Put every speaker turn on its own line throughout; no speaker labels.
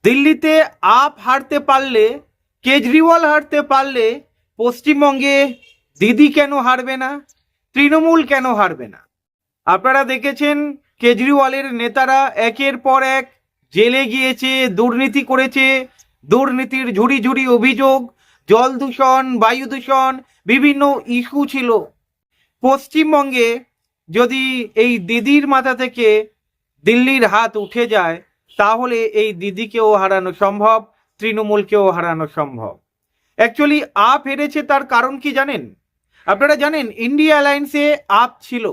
দিল্লিতে আপ হারতে পারলে, কেজরিওয়াল হারতে পারলে, পশ্চিমবঙ্গে দিদি কেন হারবে না, তৃণমূল কেন হারবে না? আপনারা দেখেছেন কেজরিওয়ালের নেতারা একের পর এক জেলে গিয়েছে, দুর্নীতি করেছে, দুর্নীতির ঝুড়ি ঝুড়ি অভিযোগ, জল দূষণ, বায়ু দূষণ, বিভিন্ন ইস্যু ছিল। পশ্চিমবঙ্গে যদি এই দিদির মাথা থেকে দিল্লির হাত উঠে যায়, তাহলে এই দিদিকেও হারানো সম্ভব, তৃণমূলকেও হারানো সম্ভব। অ্যাকচুয়ালি আপ হেরেছে, তার কারণ কি জানেন? আপনারা জানেন ইন্ডিয়া অ্যালায়েন্সে আপ ছিল।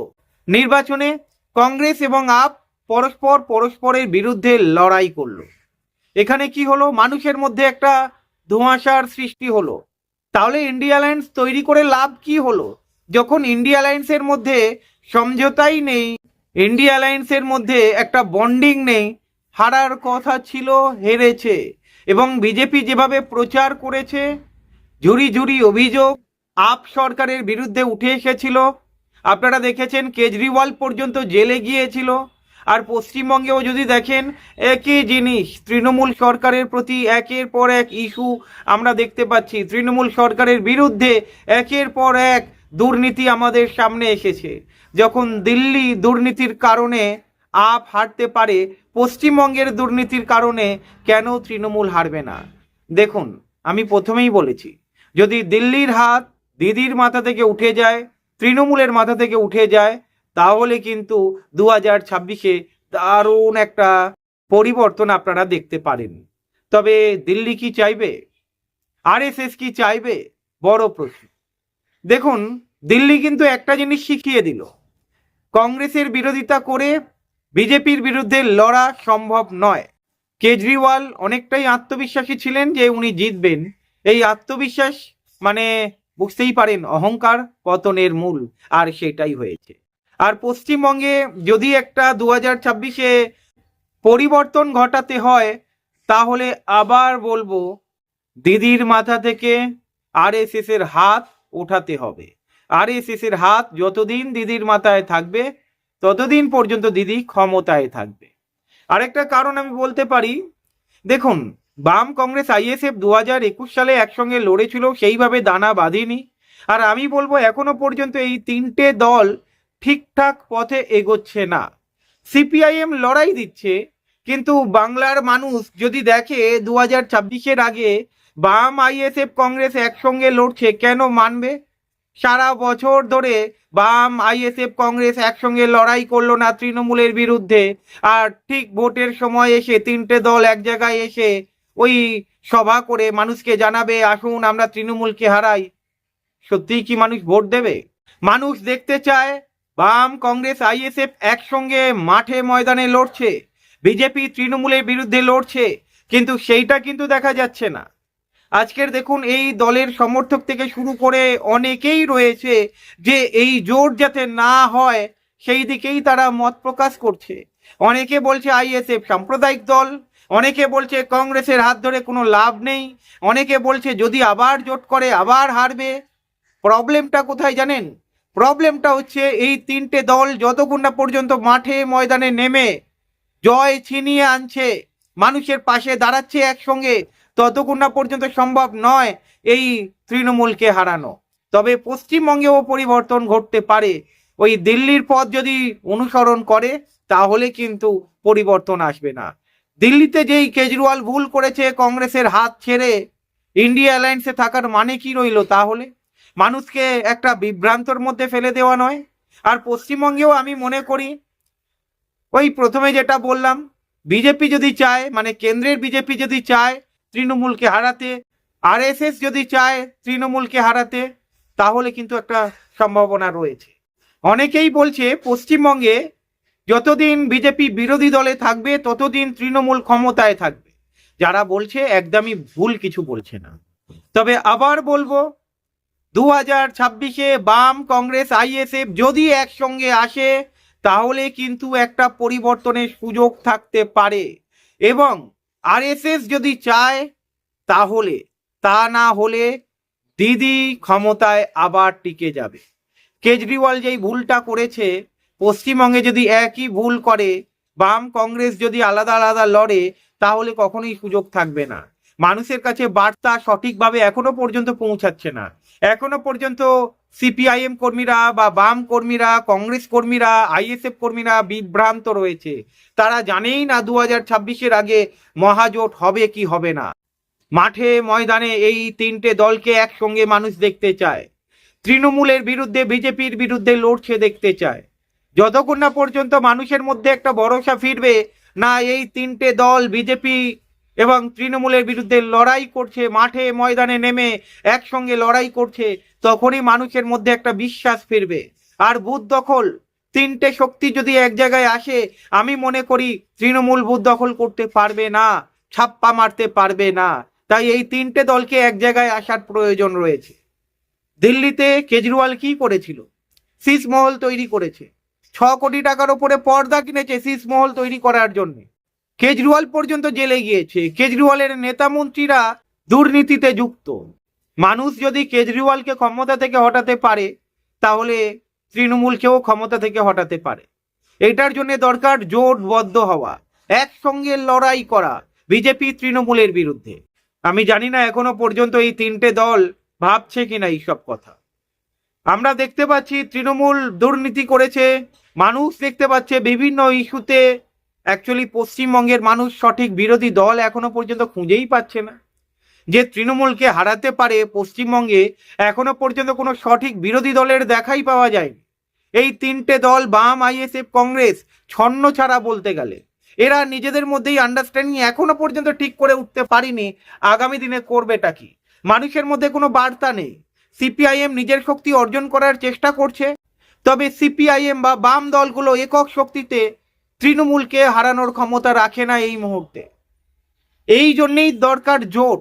নির্বাচনে কংগ্রেস এবং আপ পরস্পরের বিরুদ্ধে লড়াই করলো। এখানে কি হলো? মানুষের মধ্যে একটা ধোঁয়াশার সৃষ্টি হলো। তাহলে ইন্ডিয়া অ্যালায়েন্স তৈরি করে লাভ কি হলো, যখন ইন্ডিয়া অ্যালায়েন্সের মধ্যে সমঝোতাই নেই, ইন্ডিয়া অ্যালায়েন্সের মধ্যে একটা বন্ডিং নেই? হারার কথা ছিল, হেরেছে। এবং বিজেপি যেভাবে প্রচার করেছে, ঝুড়ি ঝুড়ি অভিযোগ আপ সরকারের বিরুদ্ধে উঠে এসেছিল। আপনারা দেখেছেন কেজরিওয়াল পর্যন্ত জেলে গিয়েছিল। আর পশ্চিমবঙ্গেও যদি দেখেন, একই জিনিস, তৃণমূল সরকারের প্রতি একের পর এক ইস্যু আমরা দেখতে পাচ্ছি। তৃণমূল সরকারের বিরুদ্ধে একের পর এক দুর্নীতি আমাদের সামনে এসেছে। যখন দিল্লি দুর্নীতির কারণে আপ হারতে পারে, পশ্চিমবঙ্গের দুর্নীতির কারণে কেন তৃণমূল হারবে না? দেখুন, আমি প্রথমেই বলেছি, যদি দিল্লির হাত দিদির মাথা থেকে উঠে যায়, তৃণমূলের মাথা থেকে উঠে যায়, তাহলে কিন্তু 2026-এ দারুণ একটা পরিবর্তন আপনারা দেখতে পারেন। তবে দিল্লি কি চাইবে? আরএসএস কি চাইবে? বড় প্রশ্ন। দেখুন, দিল্লি কিন্তু একটা জিনিস শিখিয়ে দিল, কংগ্রেসের বিরোধিতা করে বিজেপির বিরুদ্ধে লড়া সম্ভব নয়। কেজরিওয়াল অনেকটাই আত্মবিশ্বাসী ছিলেন যে উনি জিতবেন। এই আত্মবিশ্বাস মানে বুঝতেই পারেন অহংকার পতনের মূল, আর সেটাই হয়েছে। আর পশ্চিমবঙ্গে যদি একটা 2026-এ পরিবর্তন ঘটাতে হয়, তাহলে আবার বলবো, দিদির মাথা থেকে আরএসএস এর হাত ওঠাতে হবে। আরএসএস এর হাত যতদিন দিদির মাথায় থাকবে, ততদিন পর্যন্ত দিদি ক্ষমতায় থাকবে। আরেকটা কারণ আমি বলতে পারি, দেখুন, বাম কংগ্রেস আইএসএফ 2021 সালে একসঙ্গে লড়েছিল, সেইভাবে দানা বাঁধেনি। আর আমি বলবো এখনো পর্যন্ত এই তিনটে দল ঠিকঠাক পথে এগোচ্ছে না। সিপিআইএম লড়াই দিচ্ছে, কিন্তু বাংলার মানুষ যদি দেখে 2026-এর আগে বাম আইএসএফ কংগ্রেস একসঙ্গে লড়ছে, কেন মানবে? সারা বছর ধরে বাম আইএসএফ কংগ্রেস একসঙ্গে লড়াই করলো না তৃণমূলের বিরুদ্ধে, আর ঠিক ভোটের সময় এসে তিনটে দল এক জায়গায় এসে ওই সভা করে মানুষকে জানাবে আসুন আমরা তৃণমূলকে হারাই। সত্যিই কি মানুষ ভোট দেবে? মানুষ দেখতে চায় বাম কংগ্রেস আইএসএফ একসঙ্গে মাঠে ময়দানে লড়ছে, বিজেপি তৃণমূলের বিরুদ্ধে লড়ছে, কিন্তু সেইটা কিন্তু দেখা যাচ্ছে না। আজকের দেখুন, এই দলের সমর্থক থেকে শুরু করে অনেকেই রয়েছে যে এই জোট যাতে না হয় সেই দিকেই তারা মত প্রকাশ করছে। অনেকে বলছে আইএসএফ সাম্প্রদায়িক দল, অনেকে বলছে কংগ্রেসের হাত ধরে কোনো লাভ নেই, অনেকে বলছে যদি আবার জোট করে আবার হারবে। প্রবলেমটা কোথায় জানেন? প্রবলেমটা হচ্ছে এই তিনটে দল যতক্ষণ না পর্যন্ত মাঠে ময়দানে নেমে জয় ছিনিয়ে আনছে, মানুষের পাশে দাঁড়াচ্ছে একসঙ্গে, ততক্ষণ না পর্যন্ত সম্ভব নয় এই তৃণমূলকে হারানো। তবে পশ্চিমবঙ্গেও পরিবর্তন ঘটতে পারে। ওই দিল্লির পথ যদি অনুসরণ করে, তাহলে কিন্তু পরিবর্তন আসবে না। দিল্লিতে যেই কেজরিওয়াল ভুল করেছে, কংগ্রেসের হাত ছেড়ে ইন্ডিয়া অ্যালায়েন্সে থাকার মানে কি রইল? তাহলে মানুষকে একটা বিভ্রান্তর মধ্যে ফেলে দেওয়া নয়? আর পশ্চিমবঙ্গেও আমি মনে করি, ওই প্রথমে যেটা বললাম, বিজেপি যদি চায়, মানে কেন্দ্রের বিজেপি যদি চায় তৃণমূলকে হারাতে, আরএসএস যদি চায় তৃণমূলকে হারাতে, তাহলে কিন্তু একটা সম্ভাবনা রয়েছে। অনেকেই বলছে পশ্চিমবঙ্গে যতদিন বিজেপি বিরোধী দলে থাকবে ততদিন তৃণমূল ক্ষমতায় থাকবে। যারা বলছে একদমই ভুল কিছু বলছে না। তবে আবার বলবো, 2026-এ বাম কংগ্রেস আইএসএফ যদি একসঙ্গে আসে, তাহলে কিন্তু একটা পরিবর্তনের সুযোগ থাকতে পারে। এবং আরএসএস যদি চায় তাহলে, তা না হলে দিদি ক্ষমতায় আবার টিকে যাবে। কেজরিওয়াল যেই ভুলটা করেছে, পশ্চিমবঙ্গে যদি একই ভুল করে, বাম কংগ্রেস যদি আলাদা আলাদা লড়ে, তাহলে কখনোই সুযোগ থাকবে না। মানুষের কাছে বার্তা সঠিকভাবে এখনো পর্যন্ত পৌঁছাচ্ছে না। এখনো পর্যন্ত সিপিআইএম কর্মীরা বা বাম কর্মীরা, কংগ্রেস কর্মীরা, আইএসএফ কর্মীরা বিভ্রান্ত রয়েছে। তারা জানেই না 2026-এর আগে মহাজোট হবে কি হবে না। মাঠে ময়দানে এই তিনটে দলকে একসঙ্গে মানুষ দেখতে চায়। তৃণমূলের বিরুদ্ধে, বিজেপির বিরুদ্ধে লড়ছে দেখতে চায়। যতক্ষণ না পর্যন্ত মানুষের মধ্যে একটা ভরসা ফিরবে না এই তিনটে দল বিজেপি এবং তৃণমূলের বিরুদ্ধে লড়াই করছে, মাঠে ময়দানে নেমে একসঙ্গে লড়াই করছে, তখনই মানুষের মধ্যে একটা বিশ্বাস ফিরবে। আর বুথ দখল, তিনটে শক্তি যদি এক জায়গায় আসে, আমি মনে করি তৃণমূল বুথ দখল করতে পারবে না, ছাপ্পা মারতে পারবে না। তাই এই তিনটে দলকে এক জায়গায় আসার প্রয়োজন রয়েছে। দিল্লিতে কেজরিওয়াল কি করেছিল? শীষমহল তৈরি করেছে। 6 কোটি টাকার ওপরে পর্দা কিনেছে শীষমহল তৈরি করার জন্য। কেজরিওয়াল পর্যন্ত জেলে গিয়েছে। কেজরিওয়ালের নেতা মন্ত্রীরা দুর্নীতিতে যুক্ত। মানুষ যদি কেজরিওয়ালকে ক্ষমতা থেকে হটাতে পারে, তাহলে তৃণমূলকেও ক্ষমতা থেকে হটাতে পারে। এটার জন্য দরকার জোটবদ্ধ হওয়া, একসঙ্গে লড়াই করা বিজেপি তৃণমূলের বিরুদ্ধে। আমি জানি না এখনো পর্যন্ত এই তিনটে দল ভাবছে কিনা এইসব কথা। আমরা দেখতে পাচ্ছি তৃণমূল দুর্নীতি করেছে, মানুষ দেখতে পাচ্ছে বিভিন্ন ইস্যুতে। অ্যাকচুয়ালি পশ্চিমবঙ্গের মানুষ সঠিক বিরোধী দল এখনো পর্যন্ত খুঁজেই পাচ্ছে না। যে তৃণমূলকে হারাতে পারে পশ্চিমবঙ্গে, এখনো পর্যন্ত কোনো সঠিক বিরোধী দলের দেখাই পাওয়া যায়নি। এই তিনটে দল, বাম, আইএসএফ, কংগ্রেস, ছন্ন ছাড়া বলতে গেলে। এরা নিজেদের মধ্যেই আন্ডারস্ট্যান্ডিং এখনো পর্যন্ত ঠিক করে উঠতে পারিনি আগামী দিনে করবেটা কি। মানুষের মধ্যে কোনো বার্তা নেই। সিপিআইএম নিজের শক্তি অর্জন করার চেষ্টা করছে, তবে সিপিআইএম বা বাম দলগুলো একক শক্তিতে তৃণমূলকে হারানোর ক্ষমতা রাখে না এই মুহূর্তে। এই জন্যেই দরকার জোট,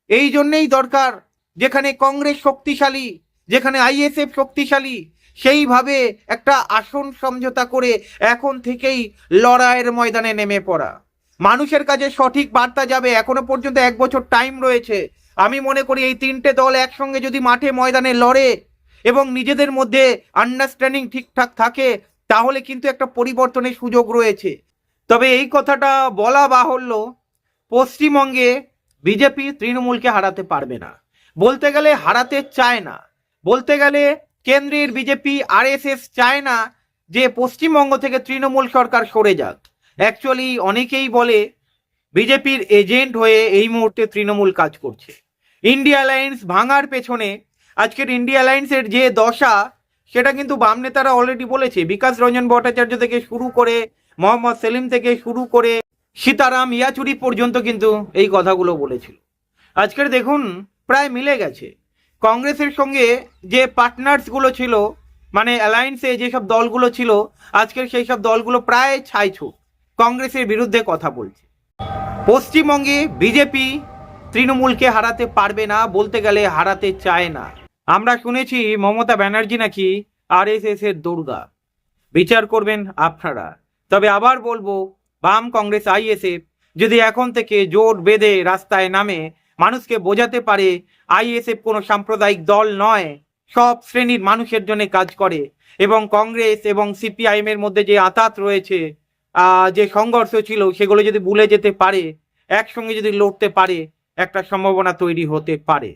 এই জন্যেই দরকার যেখানে কংগ্রেস শক্তিশালী, যেখানে আইএসএফ শক্তিশালী, সেইভাবে একটা আসন সমঝোতা করে এখন থেকেই লড়াইয়ের ময়দানে নেমে পড়া। মানুষের কাছে সঠিক বার্তা যাবে। এখনো পর্যন্ত 1 বছর টাইম রয়েছে। আমি মনে করি এই তিনটে দল একসঙ্গে যদি মাঠে ময়দানে লড়ে এবং নিজেদের মধ্যে আন্ডারস্ট্যান্ডিং ঠিকঠাক থাকে, তাহলে কিন্তু একটা পরিবর্তনের সুযোগ রয়েছে। তবে এই কথাটা বলা বাহুল্য, পশ্চিমবঙ্গে বিজেপি তৃণমূলকে হারাতে পারবে না। বলতে গেলে হারাতে চায় না। বলতে গেলে কেন্দ্রের বিজেপি, আরএসএস চায় না যে পশ্চিমবঙ্গ থেকে তৃণমূল সরকার সরে যাক। অ্যাকচুয়ালি অনেকেই বলে বিজেপির এজেন্ট হয়ে এই মুহূর্তে তৃণমূল কাজ করছে। ইন্ডিয়া অ্যালায়েন্স ভাঙার পেছনে আজকের ইন্ডিয়া অ্যালায়েন্সের যে দশা, সেটা কিন্তু বাম নেতারা অলরেডি বলেছে। বিকাশ রঞ্জন ভট্টাচার্য থেকে শুরু করে, মোহাম্মদ সেলিম থেকে শুরু করে, সীতারাম ইয়াচুরি পর্যন্ত কিন্তু এই কথাগুলো বলেছিল। আজকের দেখুন প্রায় মিলে গেছে। কংগ্রেসের সঙ্গে যে পার্টনার্সগুলো ছিল, মানে অ্যালায়েন্সে যেসব দলগুলো ছিল, আজকের সেই সব দলগুলো প্রায় ছাইছুট কংগ্রেসের বিরুদ্ধে কথা বলছে। পশ্চিমবঙ্গে বিজেপি তৃণমূলকে হারাতে পারবে না, বলতে গেলে হারাতে চায় না। আমরা শুনেছি মমতা ব্যানার্জি নাকি আরএসএস এর দুর্গা। বিচার করবেন আপনারা। তবে আবার বলবো, বাম, কংগ্রেস, আইএসএফ যদি এখন থেকে জোট বেঁধে রাস্তায় নামে, মানুষকে বোঝাতে পারে আইএসএফ কোনো সাম্প্রদায়িক দল নয়, সব শ্রেণীর মানুষের জন্য কাজ করে, এবং কংগ্রেস এবং সিপিআইএম এর মধ্যে যে আঁতাত রয়েছে, যে সংঘর্ষ ছিল, সেগুলো যদি ভুলে যেতে পারে, একসঙ্গে যদি লড়তে পারে, একটা সম্ভাবনা তৈরি হতে পারে।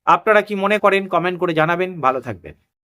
আপনারা কি মনে করেন কমেন্ট করে জানাবেন। ভালো থাকবেন।